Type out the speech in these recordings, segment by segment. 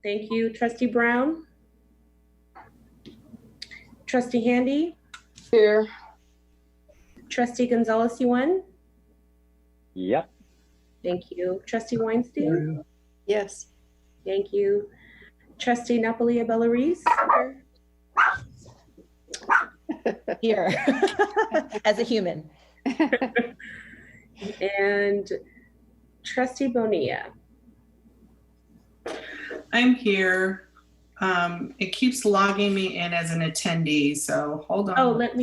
Thank you. Trustee Brown? Trustee Handy? Here. Trustee Gonzalez-Yuan? Yep. Thank you. Trustee Weinstein? Yes. Thank you. Trustee Napolia Bellarise? Here, as a human. And Trustee Bonilla? I'm here. It keeps logging me in as an attendee, so hold on. Oh, let's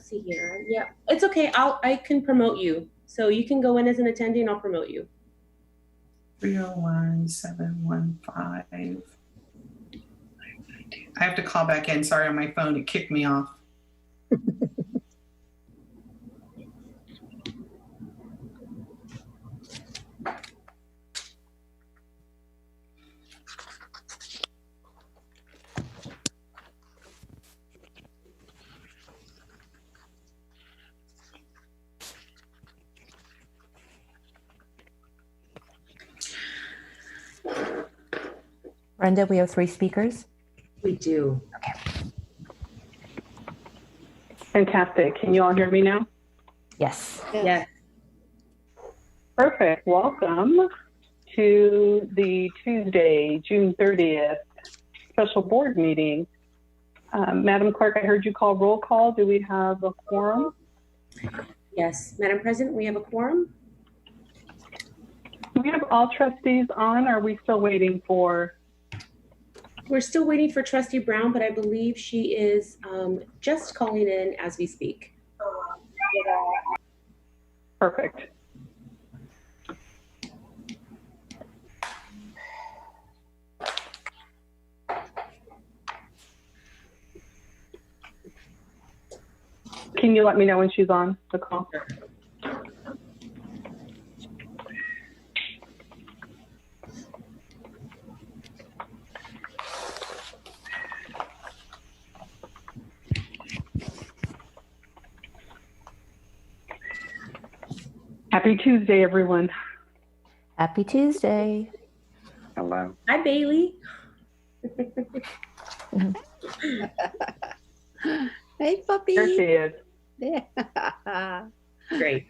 see here. Yeah, it's okay. I can promote you. So you can go in as an attendee and I'll promote you. 301-715. I have to call back in. Sorry, on my phone, it kicked me off. Brenda, we have 3 speakers. We do. Okay. Fantastic. Can you all hear me now? Yes. Yes. Perfect. Welcome to the Tuesday, June 30th special board meeting. Madam Clerk, I heard you call roll call. Do we have a quorum? Yes. Madam President, we have a quorum. Do we have all trustees on? Or are we still waiting for? We're still waiting for Trustee Brown, but I believe she is just calling in as we speak. Perfect. Can you let me know when she's on the call? Happy Tuesday, everyone. Happy Tuesday. Hello. Hi, Bailey. Hey, puppy. There she is. Yeah. Great.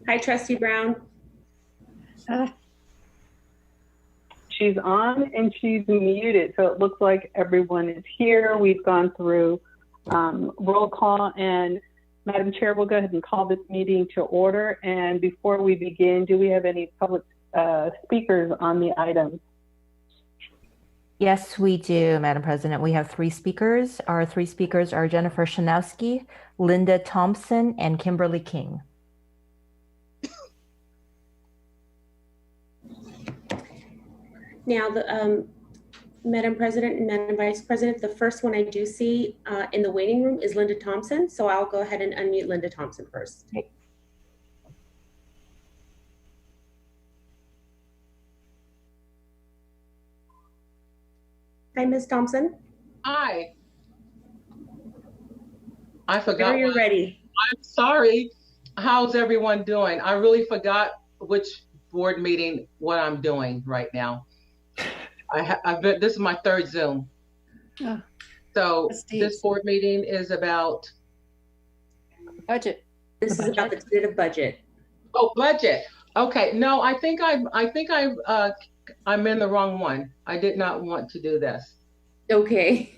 Hi, Trustee Brown. She's on and she's muted, so it looks like everyone is here. We've gone through roll call, and Madam Chair, we'll go ahead and call this meeting to order. And before we begin, do we have any public speakers on the item? Yes, we do, Madam President. We have 3 speakers. Our 3 speakers are Jennifer Shanowski, Linda Thompson, and Kimberly King. Now, Madam President and Madam Vice President, the first one I do see in the waiting room is Linda Thompson. So I'll go ahead and unmute Linda Thompson first. Okay. Hi, Ms. Thompson. Hi. I forgot. Whenever you're ready. I'm sorry. How's everyone doing? I really forgot which board meeting, what I'm doing right now. This is my 3rd Zoom. Oh, So Trustees. this board meeting is about Budget. This is about the tentative budget. Oh, budget. Okay. No, I'm in the wrong one. I did not want to do this. Okay.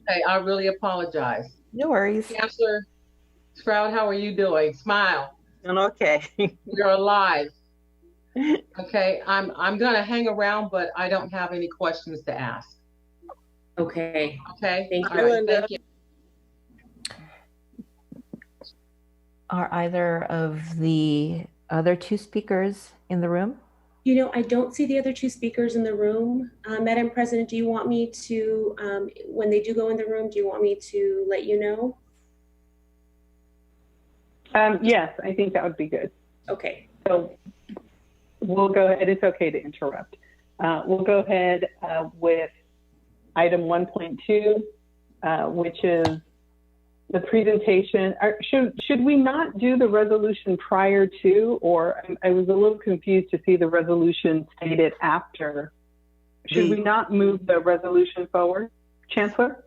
Okay, I really apologize. No worries. Counselor Sprout, how are you doing? Smile. And okay. You're alive. Okay, I'm gonna hang around, but I don't have any questions to ask. Okay. Okay. Thank All you, right, Linda. thank you. Are either of the other 2 speakers in the room? You know, I don't see the other 2 speakers in the room. Madam President, do you want me to, when they do go in the room, do you want me to let you know? Yes, I think that would be good. Okay. So we'll go ahead. It's okay to interrupt. We'll go ahead with item 1.2, which is the presentation. Should we not do the resolution prior to, or I was a little confused to see the resolution stated after Should we not move the resolution forward, Chancellor?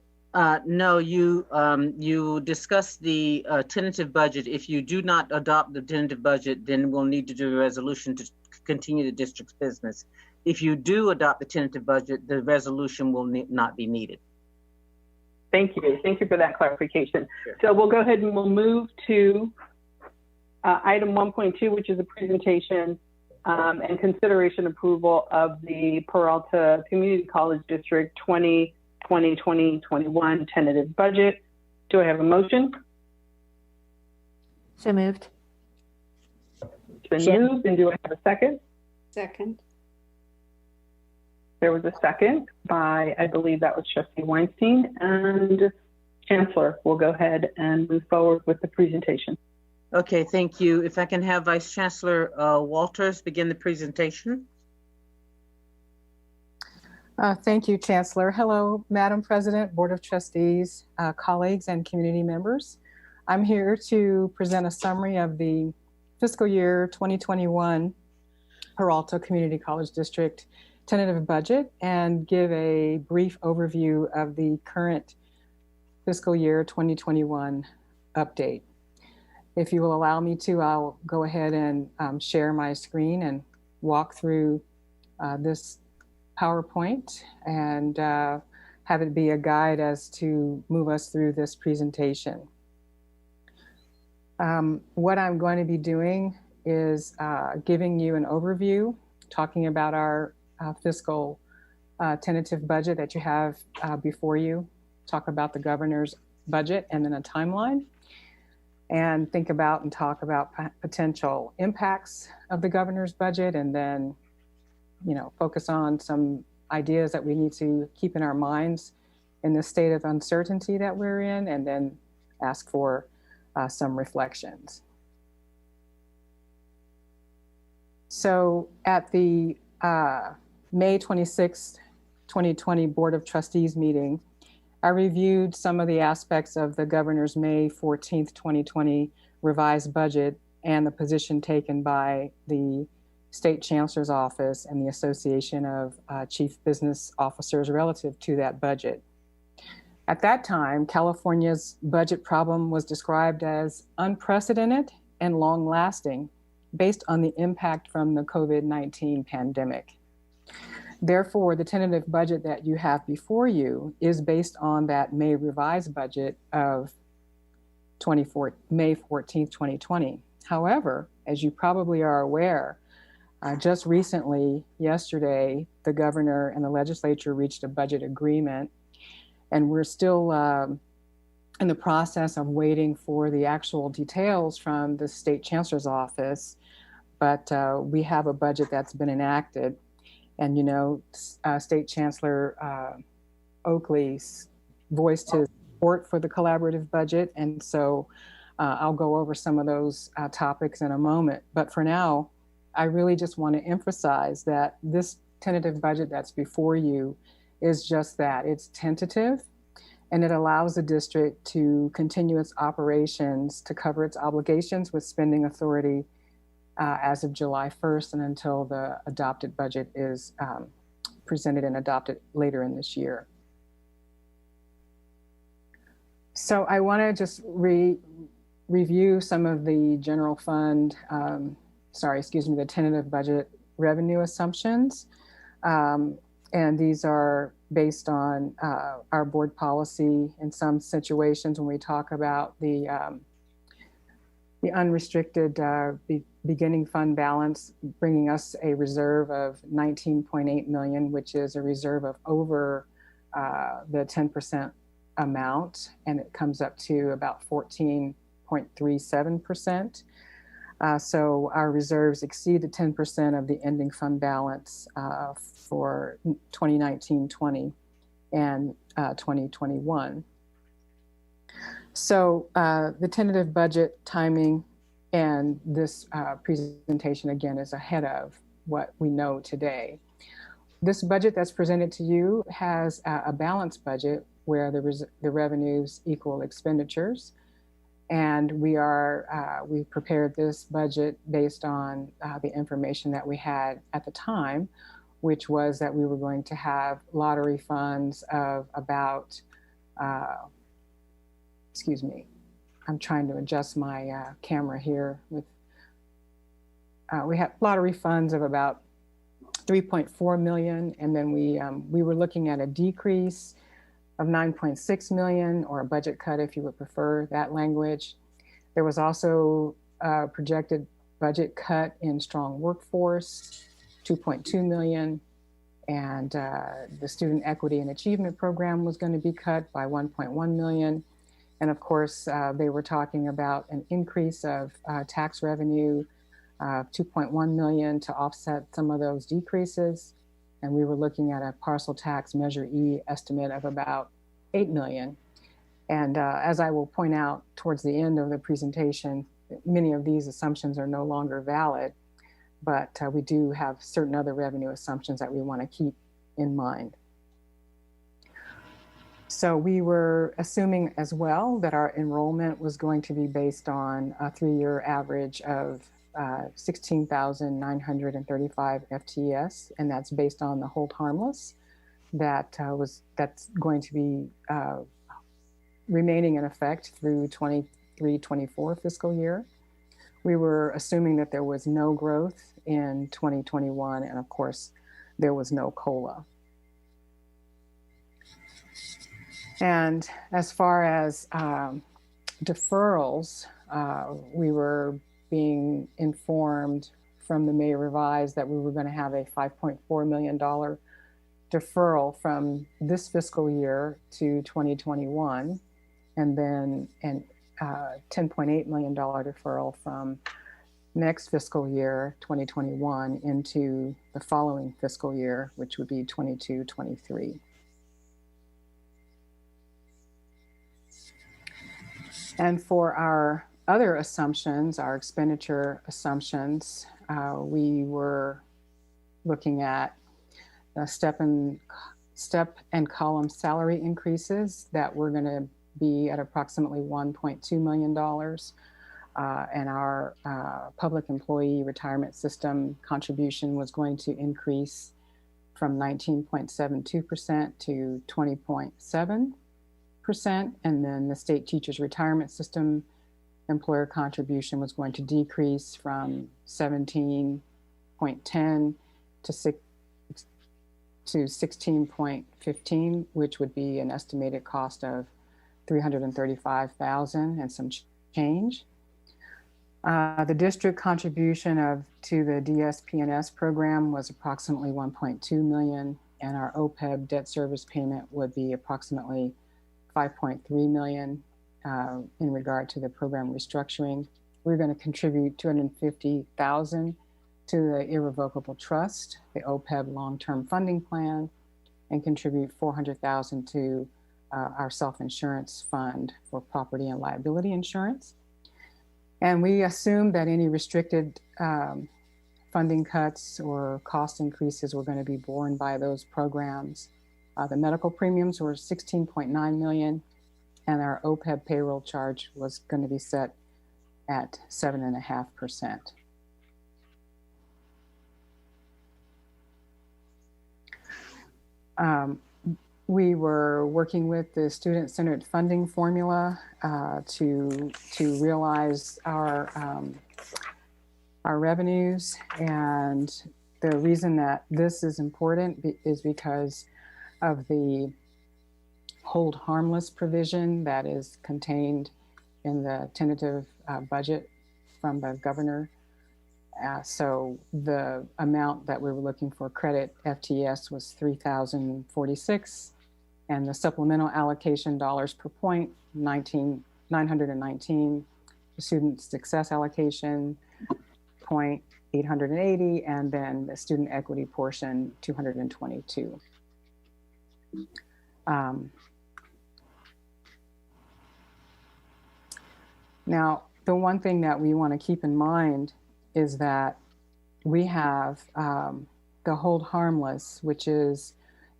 No, you discussed the tentative budget. If you do not adopt the tentative budget, then we'll need to do a resolution to continue the district's business. If you do adopt the tentative budget, the resolution will not be needed. Thank you. Thank you for that clarification. Sure. So we'll go ahead and we'll move to item 1.2, which is a presentation and consideration approval of the Peralta Community College District 2020-2021 tentative budget. Do I have a motion? So moved. It's been moved, and do I have a second? Second. There was a second by, I believe that was Trustee Weinstein, and Chancellor will go ahead and move forward with the presentation. Okay, thank you. If I can have Vice Chancellor Walters begin the presentation. Thank you, Chancellor. Hello, Madam President, Board of Trustees, colleagues, and community members. I'm here to present a summary of the fiscal year 2021 Peralta Community College District tentative budget and give a brief overview of the current fiscal year 2021 update. If you will allow me to, I'll go ahead and share my screen and walk through this PowerPoint and have it be a guide as to move us through this presentation. What I'm going to be doing is giving you an overview, talking about our fiscal tentative budget that you have before you, talk about the governor's budget and then a timeline, and think about and talk about potential impacts of the governor's budget, and then, you know, focus on some ideas that we need to keep in our minds in the state of uncertainty that we're in, and then ask for some reflections. So at the May 26, 2020 Board of Trustees meeting, I reviewed some of the aspects of the governor's May 14, 2020 revised budget and the position taken by the State Chancellor's Office and the Association of Chief Business Officers relative to that budget. At that time, California's budget problem was described as unprecedented and long-lasting based on the impact from the COVID-19 pandemic. Therefore, the tentative budget that you have before you is based on that May revised budget of May 14, 2020. However, as you probably are aware, just recently, yesterday, the governor and the legislature reached a budget agreement, and we're still in the process of waiting for the actual details from the State Chancellor's Office, but we have a budget that's been enacted. And, you know, State Chancellor Oakley voiced his support for the collaborative budget. And so I'll go over some of those topics in a moment. But for now, I really just want to emphasize that this tentative budget that's before you is just that. It's tentative, and it allows the district to continue its operations to cover its obligations with spending authority as of July 1st and until the adopted budget is presented and adopted later in this year. So I want to just review some of the general fund, the tentative budget revenue assumptions. And these are based on our board policy in some situations when we talk about the unrestricted beginning fund balance, bringing us a reserve of 19.8 million, which is a reserve of over the 10% amount, and it comes up to about 14.37%. So our reserves exceed the 10% of the ending fund balance for 2019-20 and 2021. So the tentative budget timing and this presentation, again, is ahead of what we know today. This budget that's presented to you has a balanced budget where the revenues equal expenditures. And we prepared this budget based on the information that we had at the time, which was that we were going to have lottery funds of about, excuse me, I'm trying to adjust my camera here. We had lottery funds of about 3.4 million, and then we were looking at a decrease of 9.6 million, or a budget cut if you would prefer that language. There was also a projected budget cut in strong workforce, 2.2 million, and the student equity and achievement program was going to be cut by 1.1 million. And of course, they were talking about an increase of tax revenue, 2.1 million, to offset some of those decreases. And we were looking at a parcel tax Measure E estimate of about 8 million. And as I will point out towards the end of the presentation, many of these assumptions are no longer valid, but we do have certain other revenue assumptions that we want to keep in mind. So we were assuming as well that our enrollment was going to be based on a 3-year average of 16,935 FTES, and that's based on the hold harmless that's going to be remaining in effect through 23-24 fiscal year. We were assuming that there was no growth in 2021, and of course, there was no COLA. And as far as deferrals, we were being informed from the May revise that we were going to have a $5.4 million deferral from this fiscal year to 2021, and then an $10.8 million deferral from next fiscal year, 2021, into the following fiscal year, which would be 22-23. And for our other assumptions, our expenditure assumptions, we were looking at step and column salary increases that were going to be at approximately $1.2 million. And our public employee retirement system contribution was going to increase from 19.72% to 20.7%. And then the state teachers retirement system employer contribution was going to decrease from 17.10 to 16.15, which would be an estimated cost of $335,000 and some change. The district contribution to the DSP&S program was approximately 1.2 million, and our OPEB debt service payment would be approximately 5.3 million in regard to the program restructuring. We're going to contribute 250,000 to the irrevocable trust, the OPEB long-term funding plan, and contribute 400,000 to our self-insurance fund for property and liability insurance. And we assume that any restricted funding cuts or cost increases were going to be borne by those programs. The medical premiums were 16.9 million, and our OPEB payroll charge was going to be set at 7.5%. We were working with the student-centered funding formula to realize our revenues. And the reason that this is important is because of the hold harmless provision that is contained in the tentative budget from the governor. So the amount that we were looking for credit FTS was 3,046, and the supplemental allocation dollars per point, 919. The student success allocation point, 880, and then the student equity portion, 222. Now, the one thing that we want to keep in mind is that we have the hold harmless, which is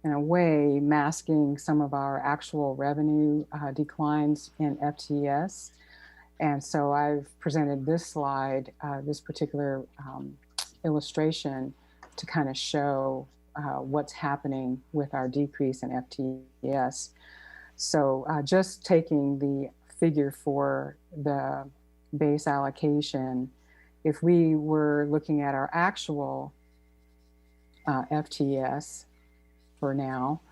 in a way masking some of our actual revenue declines in FTS. And so I've presented this slide, this particular illustration, to kind of show what's happening with our decrease in FTES. So just taking the figure for the base allocation, if we were looking at our actual FTES for now,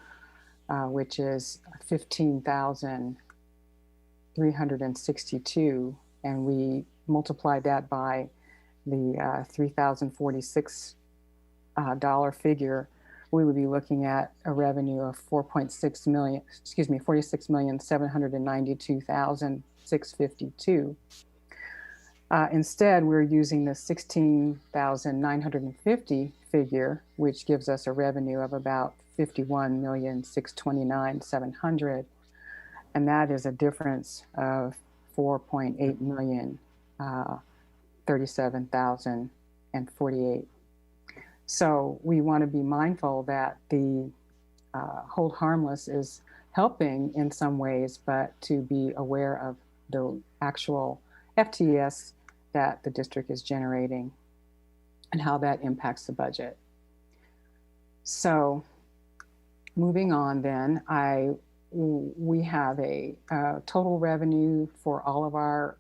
which is 15,362, and we multiplied that by the $3,046 figure, we would be looking at a revenue of 4.6 million, excuse me, 46,792,652. Instead, we're using the 16,950 figure, which gives us a revenue of about 51,629,700, and that is a difference of 4.8 million, 37,048. So we want to be mindful that the hold harmless is helping in some ways, but to be aware of the actual FTES that the district is generating and how that impacts the budget. So moving on then, we have a total revenue for all of our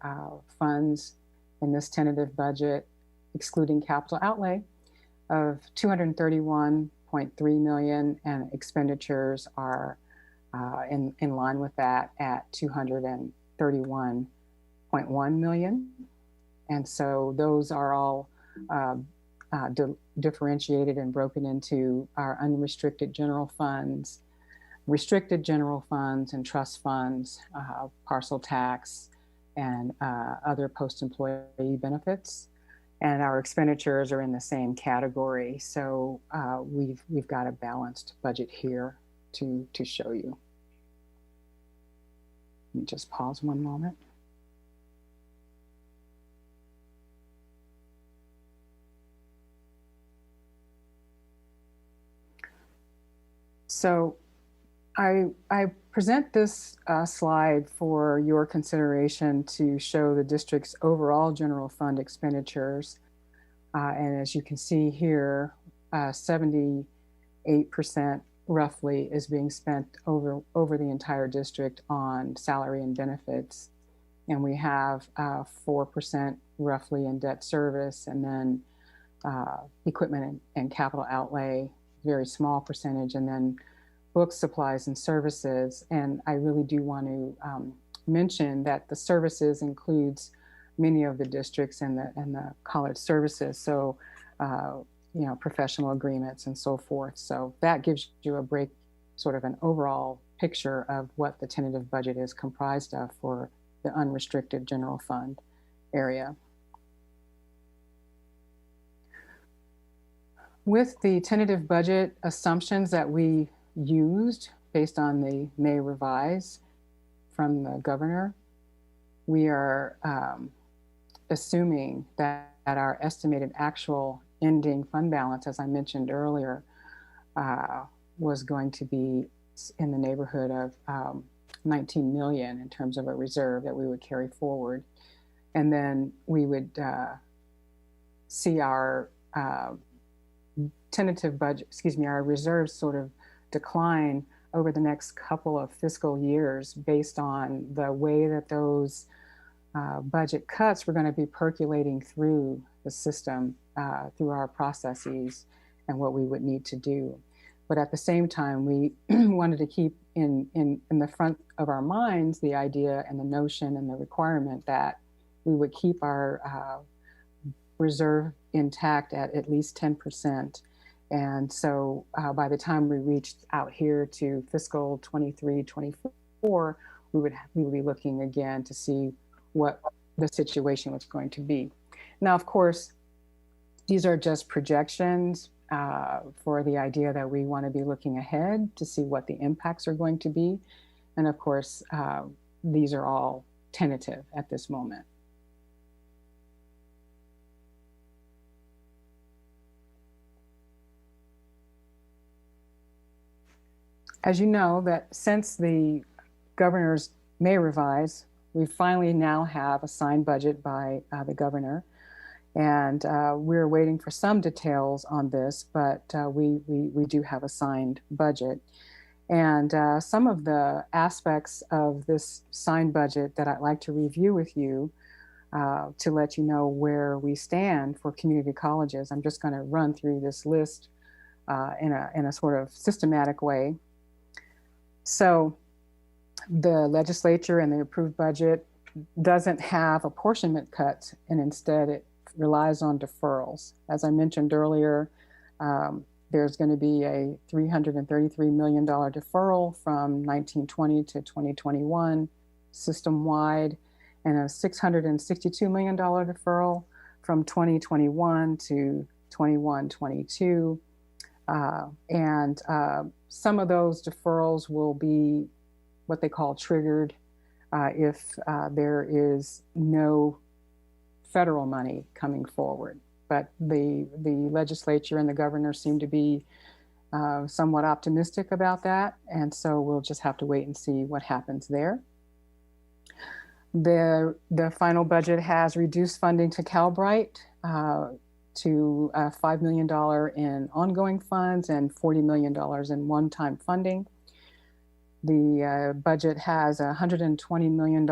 funds in this tentative budget, excluding capital outlay, of 231.3 million, and expenditures are in line with that at 231.1 million. And so those are all differentiated and broken into our unrestricted general funds, restricted general funds and trust funds, parcel tax, and other post-employee benefits. And our expenditures are in the same category. So we've got a balanced budget here to show you. Let me just pause one moment. So I present this slide for your consideration to show the district's overall general fund expenditures. And as you can see here, 78% roughly is being spent over the entire district on salary and benefits. And we have 4% roughly in debt service, and then equipment and capital outlay, very small percentage, and then books, supplies, and services. And I really do want to mention that the services includes many of the districts and the college services. So, you know, professional agreements and so forth. So that gives you a sort of an overall picture of what the tentative budget is comprised of for the unrestricted general fund area. With the tentative budget assumptions that we used based on the May revise from the governor, we are assuming that our estimated actual ending fund balance, as I mentioned earlier, was going to be in the neighborhood of 19 million in terms of a reserve that we would carry forward. And then we would see our tentative budget, our reserves sort of decline over the next couple of fiscal years based on the way that those budget cuts were going to be percolating through the system, through our processes and what we would need to do. But at the same time, we wanted to keep in the front of our minds the idea and the notion and the requirement that we would keep our reserve intact at least 10%. And so by the time we reached out here to fiscal 23-24, we would be looking again to see what the situation was going to be. Now, of course, these are just projections for the idea that we want to be looking ahead to see what the impacts are going to be. And of course, these are all tentative at this moment. As you know, that since the governor's May revise, we finally now have a signed budget by the governor. And we're waiting for some details on this, but we do have a signed budget. And some of the aspects of this signed budget that I'd like to review with you to let you know where we stand for community colleges. I'm just going to run through this list in a sort of systematic way. So the legislature and the approved budget doesn't have apportionment cuts, and instead it relies on deferrals. As I mentioned earlier, there's going to be a $333 million deferral from 1920 to 2021 system-wide, and a $662 million deferral from 2021 to 21-22. And some of those deferrals will be what they call triggered if there is no federal money coming forward. But the legislature and the governor seem to be somewhat optimistic about that. And so we'll just have to wait and see what happens there. The final budget has reduced funding to Calbright to $5 million in ongoing funds and $40 million in one-time funding. The budget has $120 million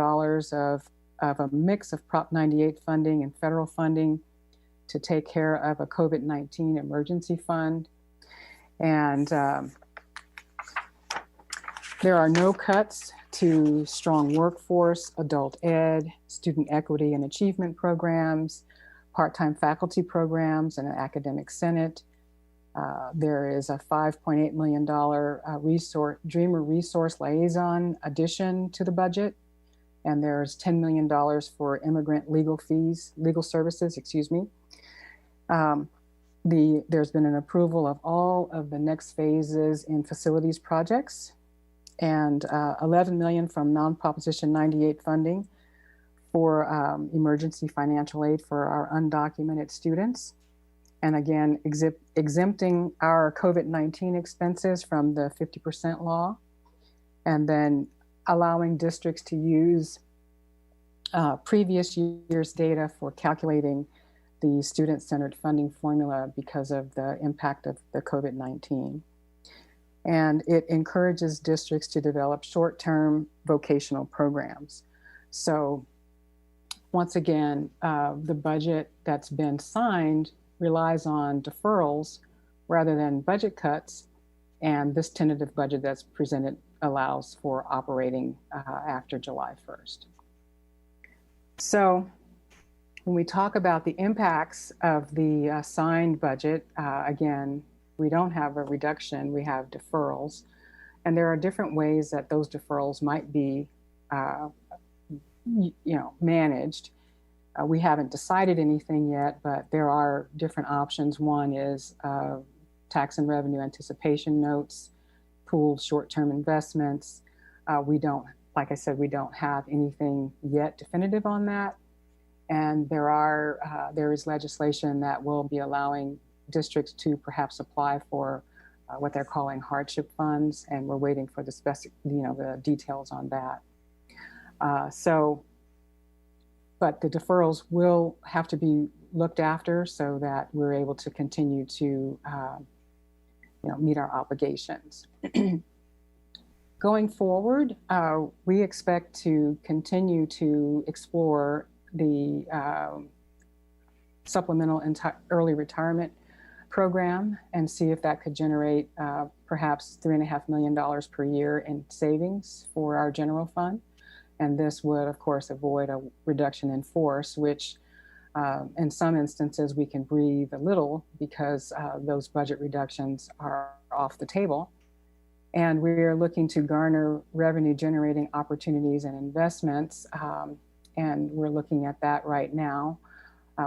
of a mix of Prop 98 funding and federal funding to take care of a COVID-19 emergency fund. And there are no cuts to strong workforce, adult ed, student equity and achievement programs, part-time faculty programs, and an academic senate. There is a $5.8 million Dreamer Resource Liaison addition to the budget. And there's $10 million for immigrant legal services, excuse me. There's been an approval of all of the next phases in facilities projects, and $11 million from non-Proposition 98 funding for emergency financial aid for our undocumented students. And again, exempting our COVID-19 expenses from the 50% law, and then allowing districts to use previous year's data for calculating the student-centered funding formula because of the impact of the COVID-19. And it encourages districts to develop short-term vocational programs. So once again, the budget that's been signed relies on deferrals rather than budget cuts, and this tentative budget that's presented allows for operating after July 1st. So when we talk about the impacts of the signed budget, again, we don't have a reduction, we have deferrals. And there are different ways that those deferrals might be managed. We haven't decided anything yet, but there are different options. One is tax and revenue anticipation notes, pooled short-term investments. Like I said, we don't have anything yet definitive on that. And there is legislation that will be allowing districts to perhaps apply for what they're calling hardship funds, and we're waiting for the details on that. But the deferrals will have to be looked after so that we're able to continue to meet our obligations. Going forward, we expect to continue to explore the supplemental early retirement program and see if that could generate perhaps $3.5 million per year in savings for our general fund. And this would, of course, avoid a reduction in force, which in some instances we can breathe a little because those budget reductions are off the table. And we're looking to garner revenue generating opportunities and investments. And we're looking at that right now.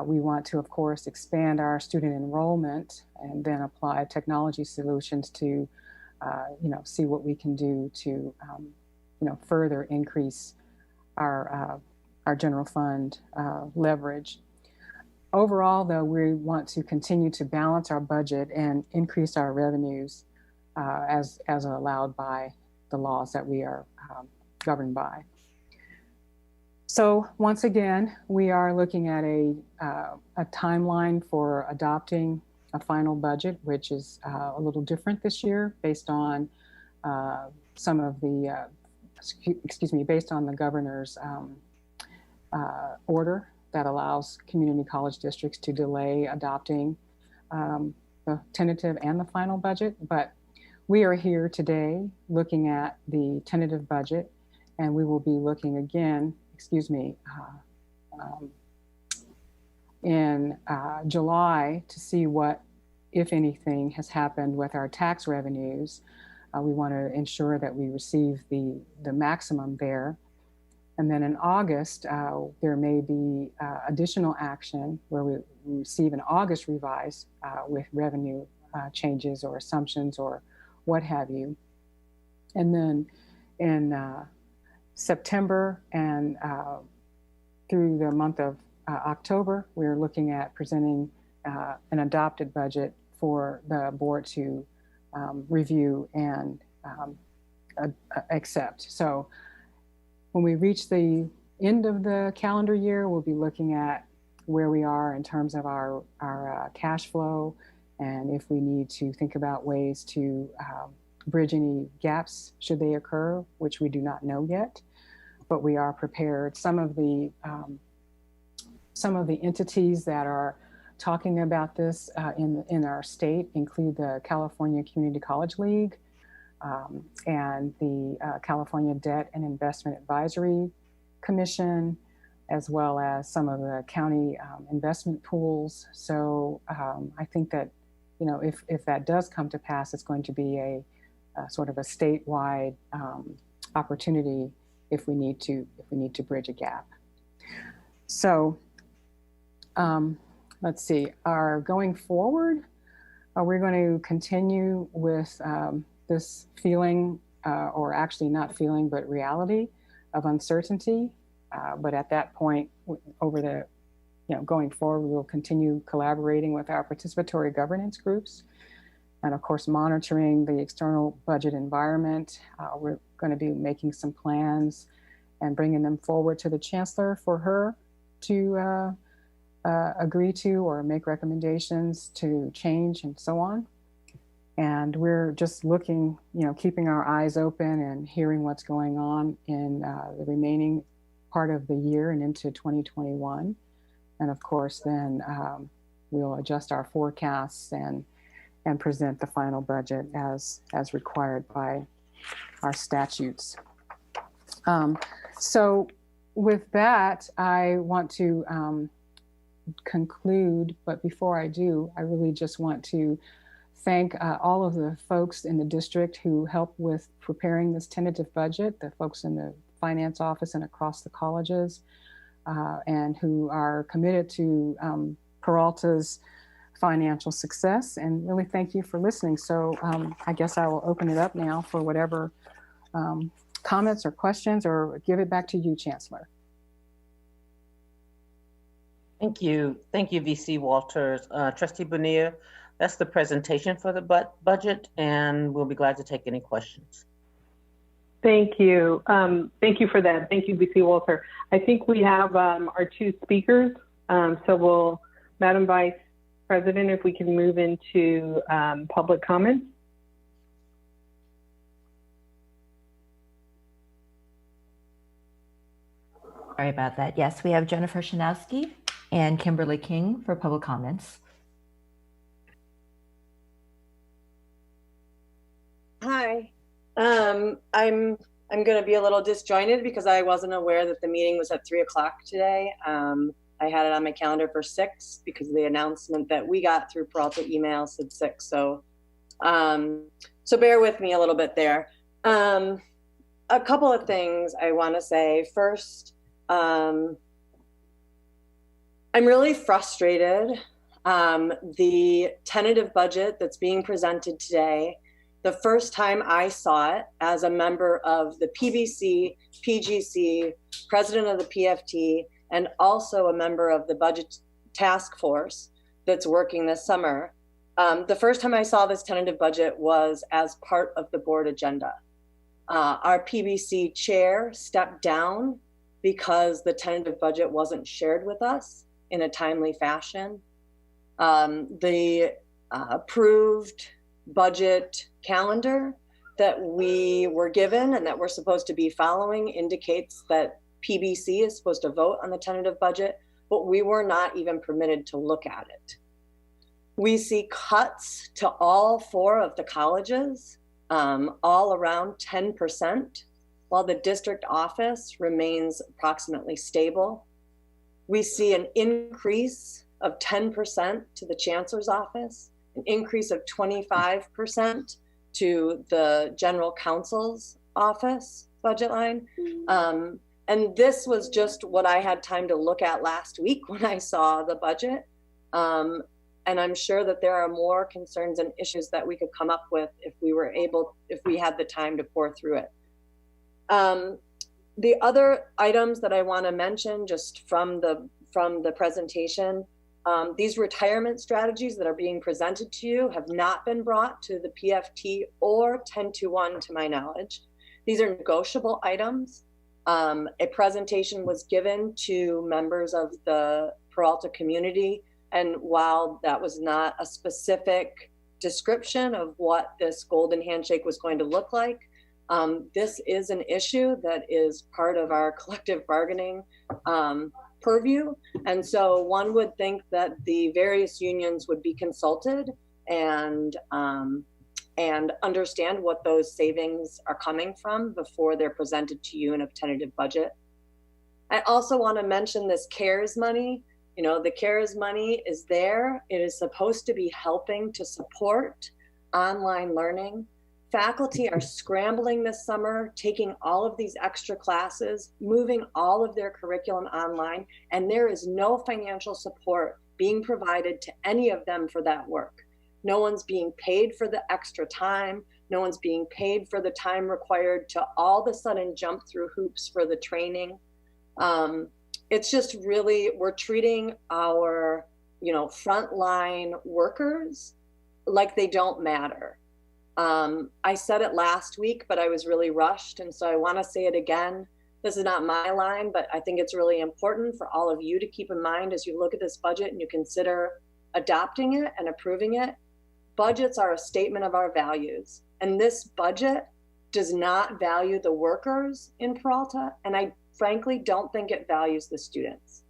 We want to, of course, expand our student enrollment and then apply technology solutions to, see what we can do to, further increase our general fund leverage. Overall, though, we want to continue to balance our budget and increase our revenues as allowed by the laws that we are governed by. So once again, we are looking at a timeline for adopting a final budget, which is a little different this year based on some of the, based on the governor's order that allows community college districts to delay adopting the tentative and the final budget. But we are here today looking at the tentative budget, and we will be looking again, in July to see what, if anything, has happened with our tax revenues. We want to ensure that we receive the maximum there. And then in August, there may be additional action where we receive an August revise with revenue changes or assumptions or what have you. And then in September and through the month of October, we're looking at presenting an adopted budget for the board to review and accept. So when we reach the end of the calendar year, we'll be looking at where we are in terms of our cash flow, and if we need to think about ways to bridge any gaps should they occur, which we do not know yet, but we are prepared. Some of the entities that are talking about this in our state include the California Community College League, and the California Debt and Investment Advisory Commission, as well as some of the county investment pools. So I think that, you know, if that does come to pass, it's going to be a sort of a statewide opportunity if we need to bridge a gap. So let's see. Going forward, we're going to continue with this feeling, or actually not feeling, but reality of uncertainty. But at that point, going forward, we'll continue collaborating with our participatory governance groups, and of course, monitoring the external budget environment. We're going to be making some plans and bringing them forward to the chancellor for her to agree to or make recommendations to change and so on. And we're just looking, keeping our eyes open and hearing what's going on in the remaining part of the year and into 2021. And of course, then we'll adjust our forecasts and present the final budget as required by our statutes. So with that, I want to conclude, but before I do, I really just want to thank all of the folks in the district who helped with preparing this tentative budget, the folks in the finance office and across the colleges, and who are committed to Peralta's financial success. And really thank you for listening. So I guess I will open it up now for whatever comments or questions, or give it back to you, Chancellor. Thank you. Thank you, VC Walters. Trustee Bonilla, that's the presentation for the budget, and we'll be glad to take any questions. Thank you. Thank you for that. Thank you, VC Walter. I think we have our two speakers. So Madam Vice President, if we can move into public comments. Sorry about that. Yes, we have Jennifer Shanowski and Kimberly King for public comments. Hi. I'm going to be a little disjointed because I wasn't aware that the meeting was at 3 o'clock today. I had it on my calendar for 6 because the announcement that we got through Peralta email said 6. So bear with me a little bit there. A couple of things I want to say. First, I'm really frustrated. The tentative budget that's being presented today, the first time I saw it as a member of the PBC, PGC, president of the PFT, and also a member of the budget task force that's working this summer. The first time I saw this tentative budget was as part of the board agenda. Our PBC chair stepped down because the tentative budget wasn't shared with us in a timely fashion. The approved budget calendar that we were given and that we're supposed to be following indicates that PBC is supposed to vote on the tentative budget, but we were not even permitted to look at it. We see cuts to all 4 of the colleges, all around 10%, while the district office remains approximately stable. We see an increase of 10% to the chancellor's office, an increase of 25% to the general counsel's office budget line. And this was just what I had time to look at last week when I saw the budget. And I'm sure that there are more concerns and issues that we could come up with if we had the time to pour through it. The other items that I want to mention just from the presentation, these retirement strategies that are being presented to you have not been brought to the PFT or 1021 to my knowledge. These are negotiable items. A presentation was given to members of the Peralta community, and while that was not a specific description of what this golden handshake was going to look like, this is an issue that is part of our collective bargaining purview. And so one would think that the various unions would be consulted and understand what those savings are coming from before they're presented to you in a tentative budget. I also want to mention this CARES money. You know, the CARES money is there. It is supposed to be helping to support online learning. Faculty are scrambling this summer, taking all of these extra classes, moving all of their curriculum online, and there is no financial support being provided to any of them for that work. No one's being paid for the extra time. No one's being paid for the time required to all of a sudden jump through hoops for the training. It's just really, we're treating our, frontline workers like they don't matter. I said it last week, but I was really rushed. And so I want to say it again. This is not my line, but I think it's really important for all of you to keep in mind as you look at this budget and you consider adopting it and approving it. Budgets are a statement of our values. And this budget does not value the workers in Peralta. And I frankly don't think it values the students.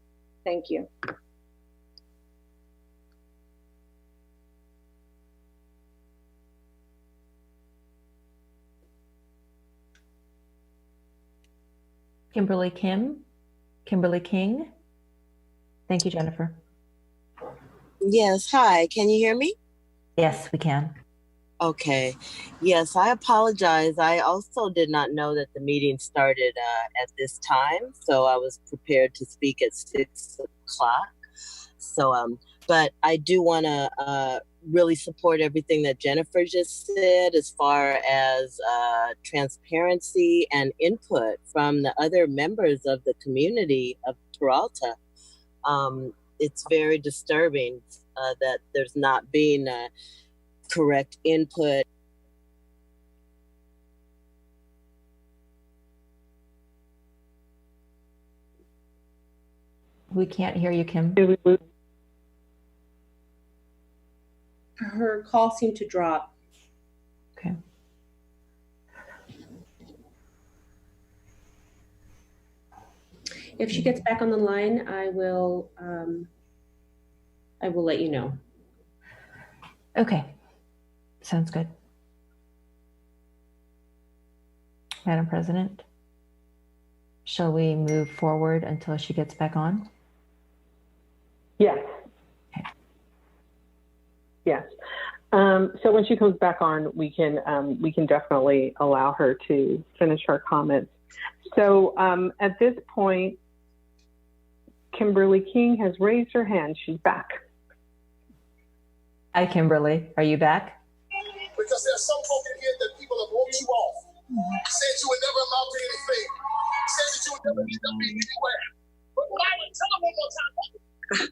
Thank you. Kimberly King. Thank you, Jennifer. Yes, hi, can you hear me? Yes, we can. Okay, yes, I apologize. I also did not know that the meeting started at this time, so I was prepared to speak at 6 o'clock. So, but I do want to really support everything that Jennifer just said as far as transparency and input from the other members of the community of Peralta. It's very disturbing that there's not being correct input. We can't hear you, Kim. Her call seemed to drop. Okay. If she gets back on the line, I will let you know. Okay. Sounds good. Madam President, shall we move forward until she gets back on? Yes. Okay. Yes. So when she comes back on, we can definitely allow her to finish her comments. So at this point, Kimberly King has raised her hand. She's back. Hi, Kimberly. Are you back? Because there's some folk in here that people have wrote you off. Said you would never amount to anything. Said that you would never end up being anywhere. But I would tell them one more time.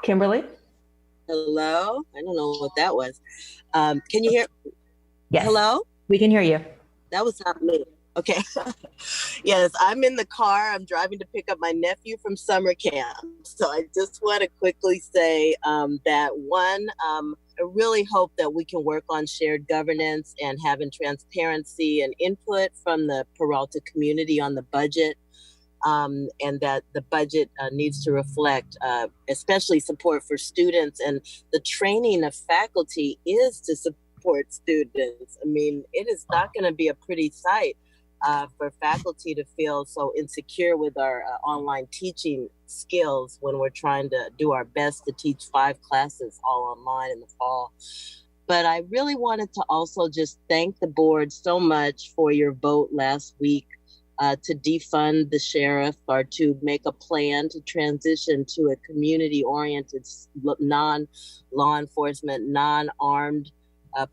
Kimberly? Hello? I don't know what that was. Can you hear? Yes. Hello? We can hear you. That was not me. Okay. Yes, I'm in the car. I'm driving to pick up my nephew from summer camp. So I just want to quickly say that one, I really hope that we can work on shared governance and having transparency and input from the Peralta community on the budget. And that the budget needs to reflect especially support for students, and the training of faculty is to support students. I mean, it is not going to be a pretty sight for faculty to feel so insecure with our online teaching skills when we're trying to do our best to teach 5 classes all online in the fall. But I really wanted to also just thank the board so much for your vote last week to defund the sheriff, or to make a plan to transition to a community-oriented, non-law enforcement, non-armed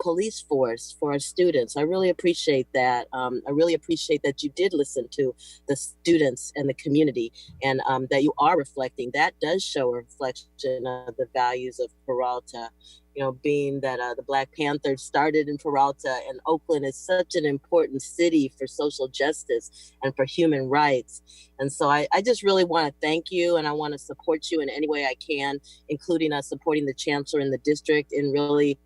police force for our students. I really appreciate that. I really appreciate that you did listen to the students and the community, and that you are reflecting. That does show a reflection of the values of Peralta. You know, being that the Black Panthers started in Peralta, and Oakland is such an important city for social justice and for human rights. And so I just really want to thank you, and I want to support you in any way I can, including supporting the chancellor in the district in really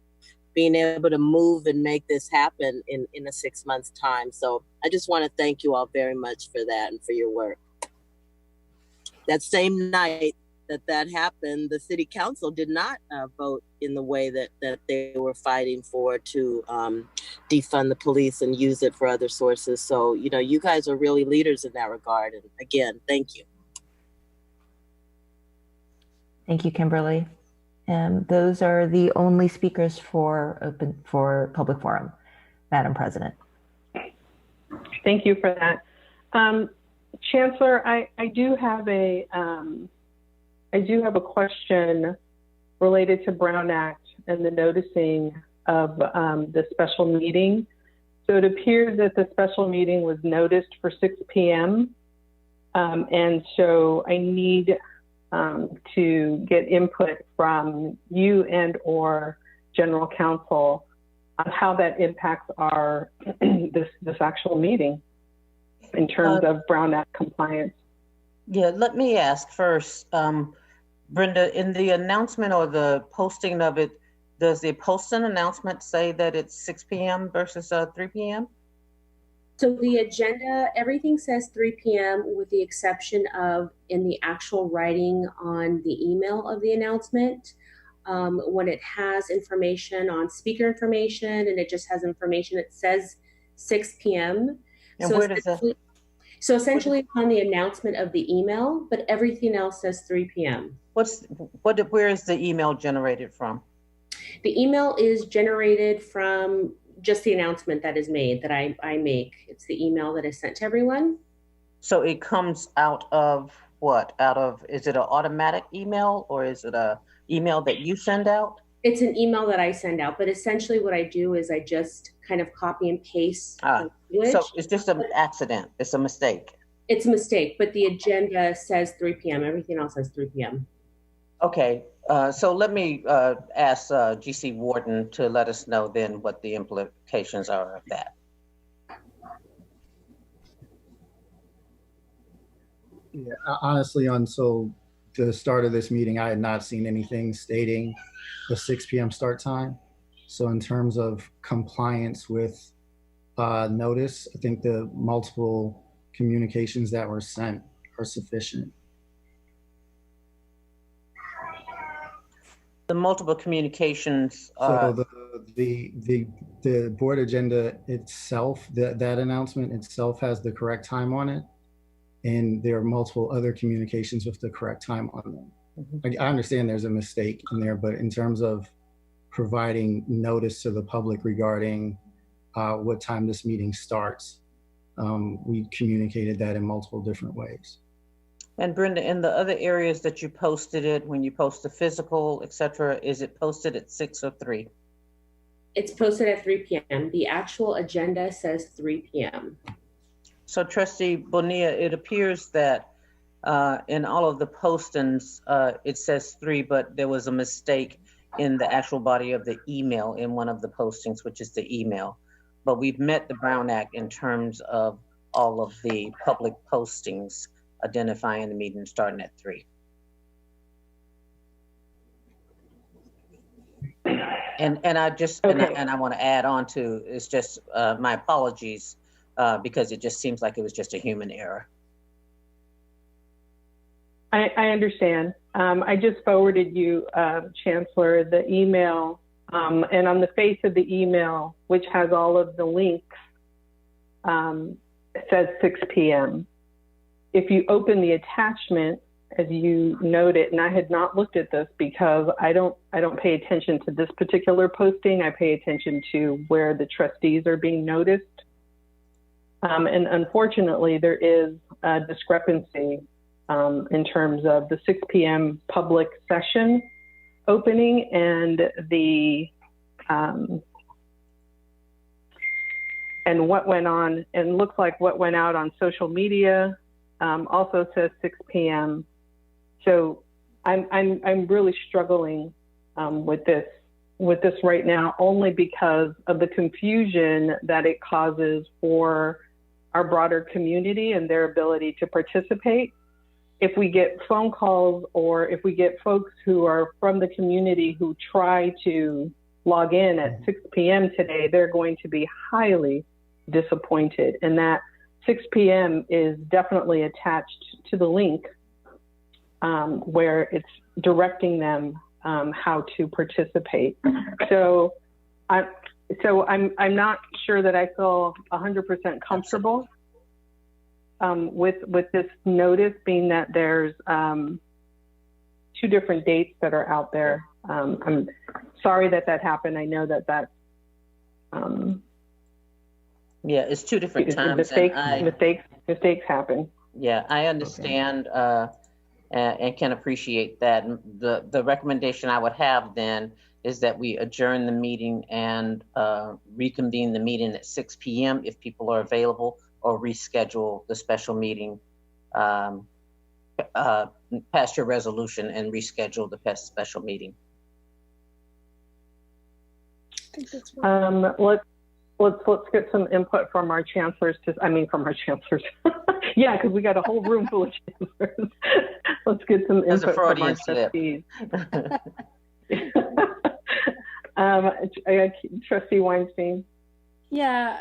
being able to move and make this happen in a 6 months time. So I just want to thank you all very much for that and for your work. That same night that happened, the city council did not vote in the way that they were fighting for, to defund the police and use it for other sources. So, you know, you guys are really leaders in that regard. And again, thank you. Thank you, Kimberly. And those are the only speakers for public forum, Madam President. Thank you for that. Chancellor, I do have a question related to Brown Act and the noticing of the special meeting. So it appears that the special meeting was noticed for 6 p.m. And so I need to get input from you and or General Counsel on how that impacts our this actual meeting in terms of Brown Act compliance. Yeah, let me ask first, Brenda, in the announcement or the posting of it, does the posting announcement say that it's 6 p.m. versus 3 p.m.? So the agenda, everything says 3 p.m. with the exception of in the actual writing on the email of the announcement. When it has information on speaker information and it just has information, it says 6 p.m. And so where does that? So essentially on the announcement of the email, but everything else says 3 p.m. Where is the email generated from? The email is generated from just the announcement that is made, that I make. It's the email that is sent to everyone. So it comes out of what? Is it an automatic email, or is it a email that you send out? It's an email that I send out, but essentially what I do is I just kind of copy and paste. So it's just an accident. It's a mistake. It's a mistake, but the agenda says 3 p.m. Everything else says 3 p.m. Okay, so let me ask GC Warden to let us know then what the implications are of that. Yeah, honestly, until the start of this meeting, I had not seen anything stating the 6 p.m. start time. So in terms of compliance with notice, I think the multiple communications that were sent are sufficient. The multiple communications. So the board agenda itself, that announcement itself has the correct time on it, and there are multiple other communications with the correct time on them. Mm-hmm. I understand there's a mistake in there, but in terms of providing notice to the public regarding what time this meeting starts, we communicated that in multiple different ways. And Brenda, in the other areas that you posted it, when you post the physical, et cetera, is it posted at 6 or 3? It's posted at 3 p.m. The actual agenda says 3 p.m. So Trustee Bonilla, it appears that in all of the postings, it says 3, but there was a mistake in the actual body of the email in one of the postings, which is the email. But we've met the Brown Act in terms of all of the public postings identifying the meeting starting at 3. And I just, Okay. and I want to add on to, it's just my apologies because it just seems like it was just a human error. I understand. I just forwarded you, Chancellor, the email, and on the face of the email, which has all of the links, it says 6 p.m. If you open the attachment, as you noted, and I had not looked at this because I don't pay attention to this particular posting. I pay attention to where the trustees are being noticed. And unfortunately, there is a discrepancy in terms of the 6 p.m. public session opening and the and what went on, and looks like what went out on social media also says 6 p.m. So I'm really struggling with this right now, only because of the confusion that it causes for our broader community and their ability to participate. If we get phone calls or if we get folks who are from the community who try to log in at 6 p.m. today, they're going to be highly disappointed. And that 6 p.m. is definitely attached to the link where it's directing them how to participate. So I'm not sure that I feel 100% comfortable with this notice, being that there's 2 different dates that are out there. I'm sorry that happened. I know that yeah, it's 2 different times. Mistakes happen. Yeah, I understand and can appreciate that. The recommendation I would have then is that we adjourn the meeting and reconvene the meeting at 6 p.m. if people are available, or reschedule the special meeting, pass your resolution and reschedule the special meeting. I think that's right. Let's get some input from our chancellors. From our chancellors. Yeah, because we got a whole room full of chancellors. Let's get some input from our trustees. Trustee Weinstein. Yeah,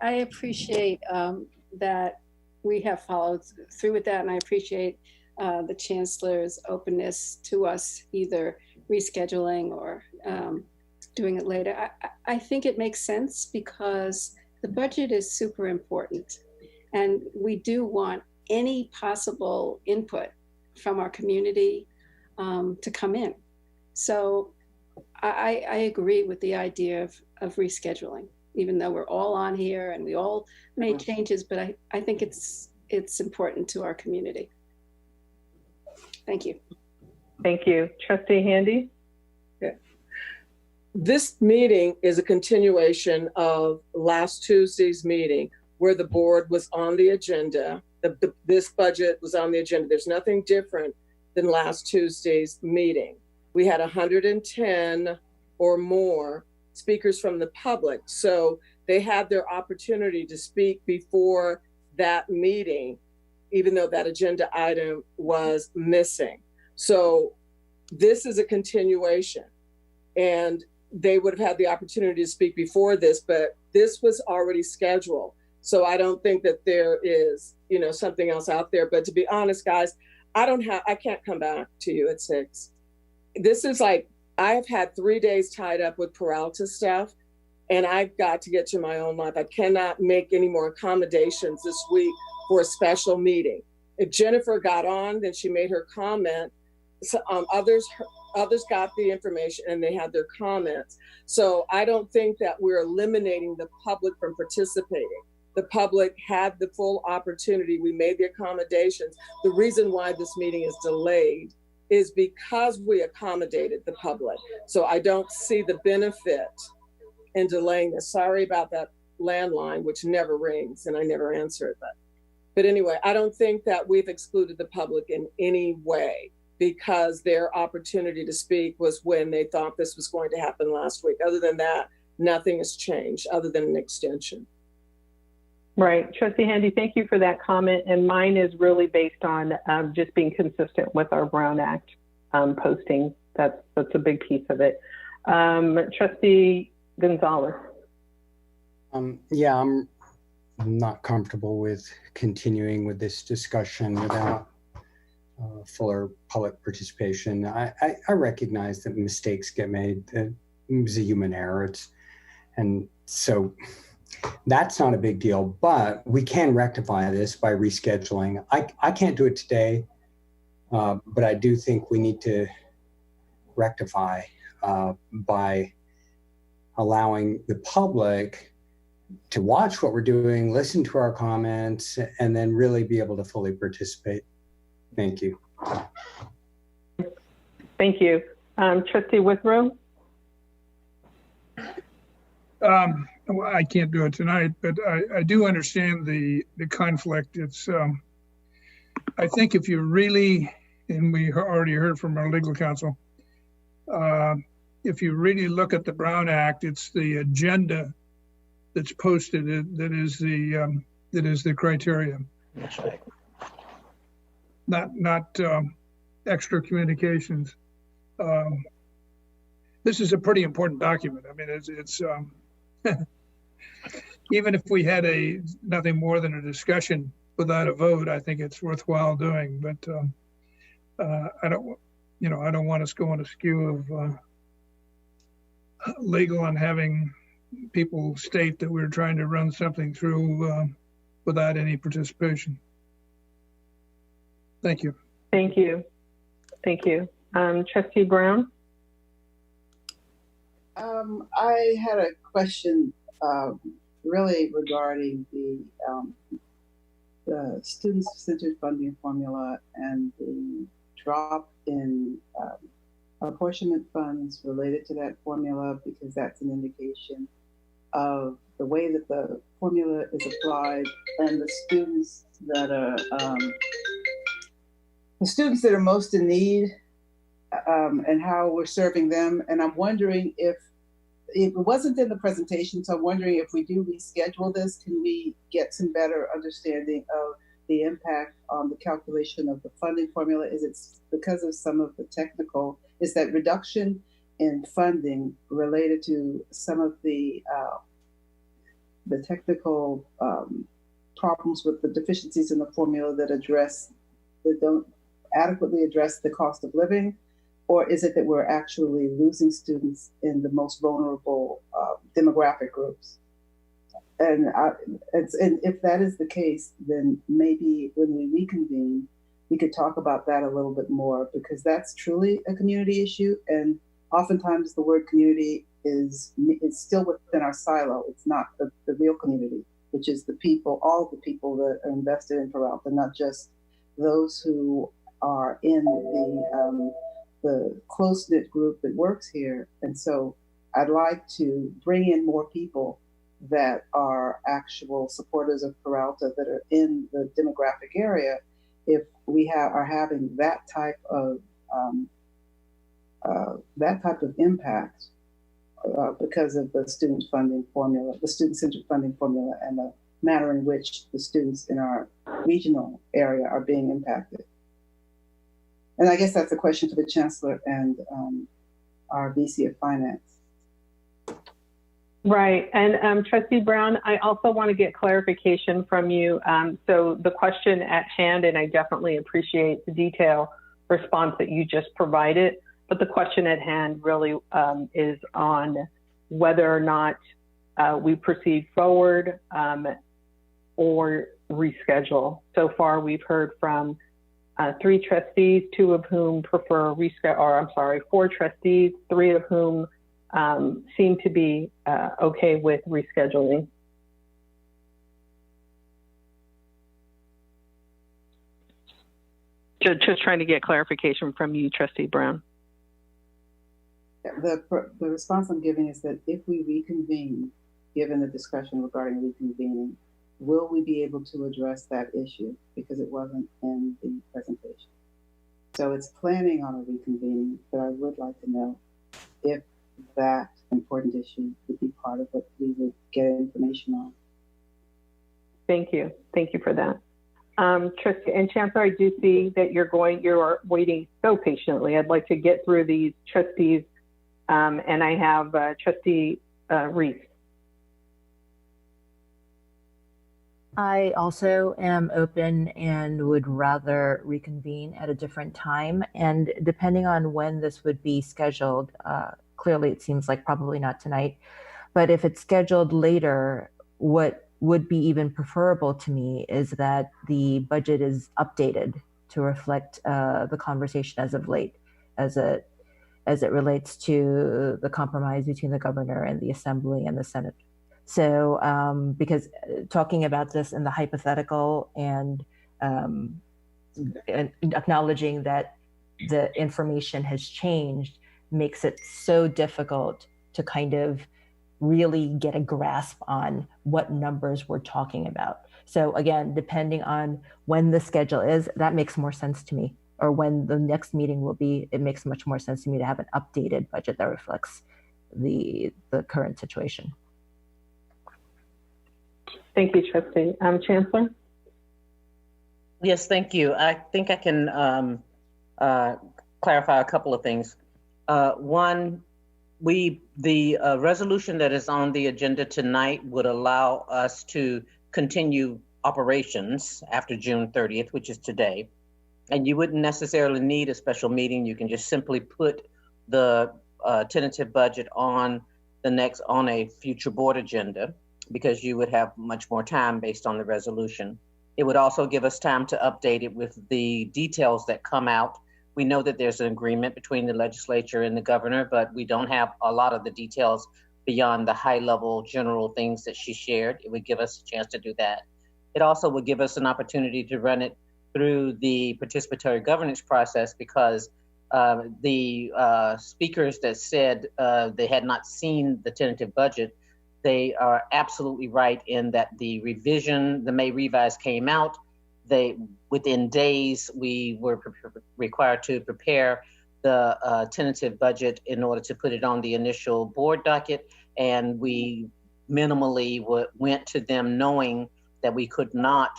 I appreciate that we have followed through with that, and I appreciate the Chancellor's openness to us either rescheduling or doing it later. I think it makes sense because the budget is super important, and we do want any possible input from our community to come in. So I agree with the idea of rescheduling, even though we're all on here and we all made changes, but I think it's important to our community. Thank you. Thank you. Trustee Handy? Yeah. This meeting is a continuation of last Tuesday's meeting where the board was on the agenda. This budget was on the agenda. There's nothing different than last Tuesday's meeting. We had 110 or more speakers from the public. So they had their opportunity to speak before that meeting, even though that agenda item was missing. So this is a continuation, and they would have had the opportunity to speak before this, but this was already scheduled. So I don't think that there is, something else out there. But to be honest, guys, I can't come back to you at 6. This is like, I have had 3 days tied up with Peralta stuff, and I've got to get to my own life. I cannot make any more accommodations this week for a special meeting. If Jennifer got on, then she made her comment. So, others got the information and they had their comments. So I don't think that we're eliminating the public from participating. The public had the full opportunity. We made the accommodations. The reason why this meeting is delayed is because we accommodated the public. So I don't see the benefit in delaying this. Sorry about that landline, which never rings and I never answer it. But anyway, I don't think that we've excluded the public in any way, because their opportunity to speak was when they thought this was going to happen last week. Other than that, nothing has changed other than an extension. Right. Trustee Handy, thank you for that comment. And mine is really based on just being consistent with our Brown Act posting. That's a big piece of it. Trustee Gonzalez. Yeah, I'm not comfortable with continuing with this discussion without fuller public participation. I recognize that mistakes get made. That it was a human error. And so that's not a big deal, but we can rectify this by rescheduling. I can't do it today, but I do think we need to rectify by allowing the public to watch what we're doing, listen to our comments, and then really be able to fully participate. Thank you. Thank you. Trustee Withrow? Well, I can't do it tonight, but I do understand the conflict. It's I think if you really, and we already heard from our legal counsel, if you really look at the Brown Act, it's the agenda that's posted that is the criteria. That's right. Not extra communications. This is a pretty important document. I mean, it's even if we had nothing more than a discussion without a vote, I think it's worthwhile doing. But I don't want us going askew of legal and having people state that we're trying to run something through without any participation. Thank you. Thank you. Thank you. Trustee Brown? I had a question really regarding the student-centered funding formula and the drop in apportionment funds related to that formula, because that's an indication of the way that the formula is applied and the students that are most in need, and how we're serving them. And I'm wondering if it wasn't in the presentation, so I'm wondering if we do reschedule this, can we get some better understanding of the impact on the calculation of the funding formula? Is it because of some of the technical, is that reduction in funding related to some of the technical problems with the deficiencies in the formula that don't adequately address the cost of living? Or is it that we're actually losing students in the most vulnerable demographic groups? And if that is the case, then maybe when we reconvene, we could talk about that a little bit more, because that's truly a community issue. And oftentimes the word community is still within our silo. It's not the real community, which is the people, all the people that are invested in Peralta, not just those who are in the close-knit group that works here. And so I'd like to bring in more people that are actual supporters of Peralta that are in the demographic area, if we are having that type of impact because of the student funding formula, the student-centered funding formula, and the manner in which the students in our regional area are being impacted. And I guess that's a question for the Chancellor and our VC of Finance. Right. And Trustee Brown, I also want to get clarification from you. So the question at hand, and I definitely appreciate the detailed response that you just provided, but the question at hand really is on whether or not we proceed forward or reschedule. So far, we've heard from 3 trustees, 2 of whom prefer reschedule, or I'm sorry, 4 trustees, 3 of whom seem to be okay with rescheduling. Just trying to get clarification from you, Trustee Brown. The response I'm giving is that if we reconvene, given the discussion regarding reconvening, will we be able to address that issue? Because it wasn't in the presentation. So it's planning on a reconvening, but I would like to know if that important issue would be part of what we would get information on. Thank you. Thank you for that. Trustee and Chancellor, I do see that you're waiting so patiently. I'd like to get through these trustees, and I have Trustee Reese. I also am open and would rather reconvene at a different time. And depending on when this would be scheduled, clearly it seems like probably not tonight, but if it's scheduled later, what would be even preferable to me is that the budget is updated to reflect the conversation as of late, as it relates to the compromise between the governor and the Assembly and the Senate. So, because talking about this in the hypothetical and acknowledging that the information has changed makes it so difficult to kind of really get a grasp on what numbers we're talking about. So again, depending on when the schedule is, that makes more sense to me, or when the next meeting will be, it makes much more sense to me to have an updated budget that reflects the current situation. Thank you, Trustee. Chancellor? Yes, thank you. I think I can clarify a couple of things. One, the resolution that is on the agenda tonight would allow us to continue operations after June 30th, which is today. And you wouldn't necessarily need a special meeting. You can just simply put the tentative budget on a future board agenda, because you would have much more time based on the resolution. It would also give us time to update it with the details that come out. We know that there's an agreement between the legislature and the governor, but we don't have a lot of the details beyond the high level general things that she shared. It would give us a chance to do that. It also would give us an opportunity to run it through the participatory governance process, because the speakers that said they had not seen the tentative budget, they are absolutely right in that the May revise came out. Within days, we were required to prepare the tentative budget in order to put it on the initial board docket. And we minimally went to them knowing that we could not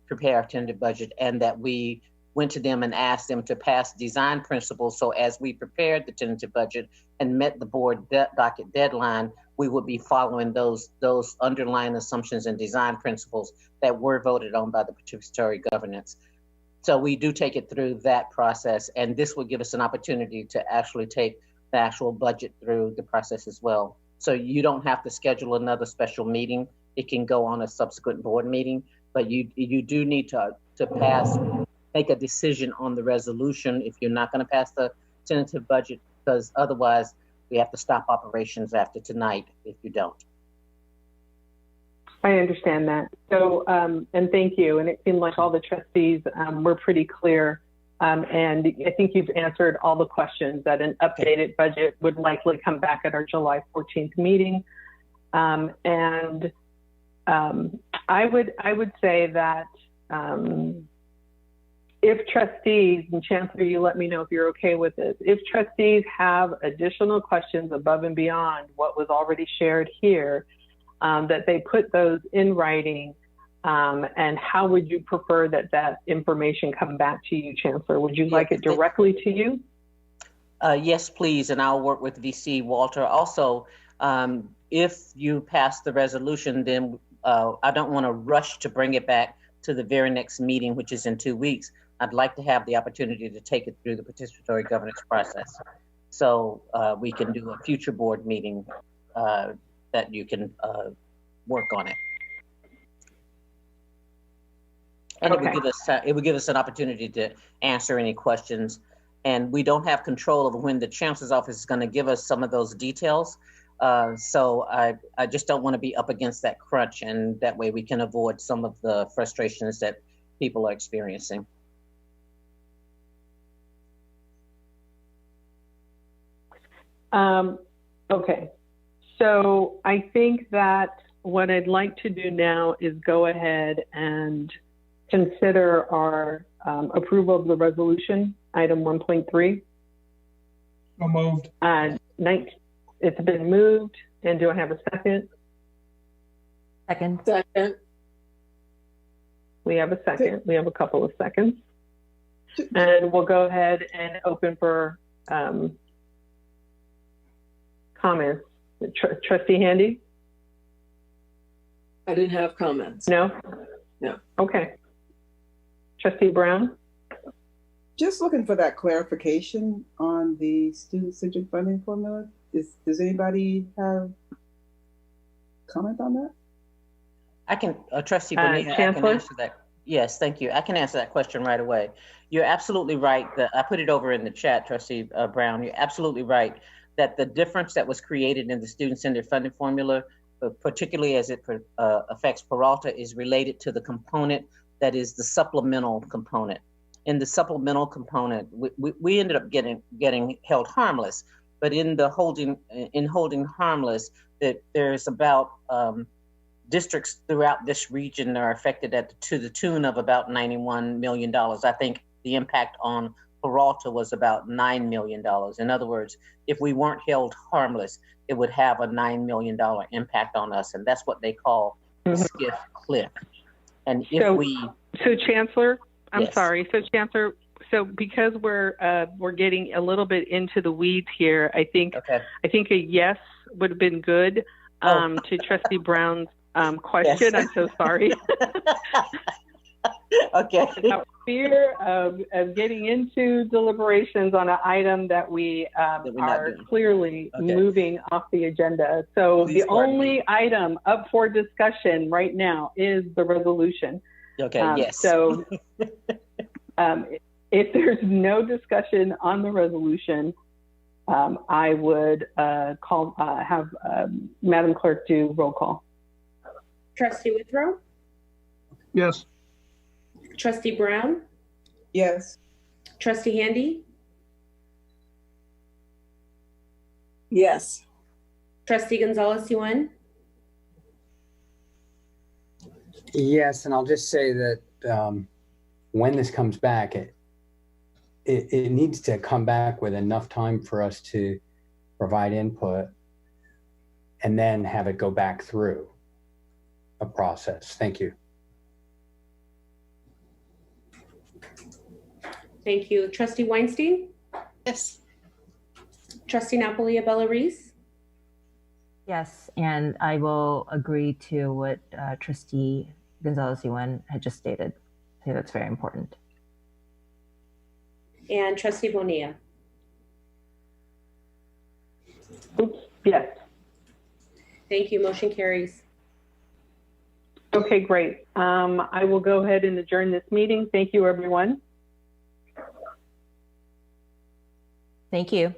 prepare a tentative budget, and that we went to them and asked them to pass design principles. So as we prepared the tentative budget and met the board docket deadline, we would be following those underlying assumptions and design principles that were voted on by the participatory governance. So we do take it through that process, and this will give us an opportunity to actually take the actual budget through the process as well. So you don't have to schedule another special meeting. It can go on a subsequent board meeting, but you do need to make a decision on the resolution if you're not going to pass the tentative budget, because otherwise we have to stop operations after tonight if you don't. I understand that. So, and thank you. And it seemed like all the trustees were pretty clear. And I think you've answered all the questions that an updated budget would likely come back at our July 14th meeting. I would say that if trustees, and Chancellor, you let me know if you're okay with this, if trustees have additional questions above and beyond what was already shared here, that they put those in writing, and how would you prefer that information come back to you, Chancellor? Would you like it directly to you? Yes, please, and I'll work with VC Walter. Also, if you pass the resolution, then I don't want to rush to bring it back to the very next meeting, which is in 2 weeks. I'd like to have the opportunity to take it through the participatory governance process. So we can do a future board meeting that you can work on it. And okay. It would give us an opportunity to answer any questions. And we don't have control over when the Chancellor's office is going to give us some of those details. So I just don't want to be up against that crunch, and that way we can avoid some of the frustrations that people are experiencing. Okay, so I think that what I'd like to do now is go ahead and consider our approval of the resolution, item 1.3. So moved. It's been moved, and do I have a second? Second. Second. We have a second. We have a couple of seconds. And we'll go ahead and open for comments. Trustee Handy? I didn't have comments. No? No. Okay. Trustee Brown? Just looking for that clarification on the student-centered funding formula. Does anybody have comment on that? I can, Trustee Bonilla, I can answer that. Yes, thank you. I can answer that question right away. You're absolutely right. I put it over in the chat, Trustee Brown. You're absolutely right that the difference that was created in the student-centered funding formula, particularly as it affects Peralta, is related to the component that is the supplemental component. In the supplemental component, we ended up getting held harmless, but in holding harmless, that there's about districts throughout this region are affected to the tune of about $91 million. I think the impact on Peralta was about $9 million. In other words, if we weren't held harmless, it would have a $9 million impact on us, and that's what they call skiff cliff. And if so Chancellor, I'm yes. sorry. So Chancellor, so because we're getting a little bit into the weeds here, I think a yes would have been good to Trustee Brown's question. Yes. I'm so sorry. Okay. Without fear of getting into deliberations on an item that we are clearly moving off the agenda. So please, the only item up for discussion right now is the resolution. Okay, yes. So if there's no discussion on the resolution, I would have Madam Clerk do roll call. Trustee Withrow? Yes. Trustee Brown? Yes. Trustee Handy? Yes. Trustee Gonzalez-Yuan? Yes, and I'll just say that when this comes back, it needs to come back with enough time for us to provide input and then have it go back through a process. Thank you. Thank you. Trustee Weinstein? Yes. Trustee Napoli-Bella-Reese? Yes, and I will agree to what Trustee Gonzalez-Yuan had just stated. I think that's very important. And Trustee Bonilla? Oops, yes. Thank you. Motion carries. Okay, great. I will go ahead and adjourn this meeting. Thank you, everyone. Thank you.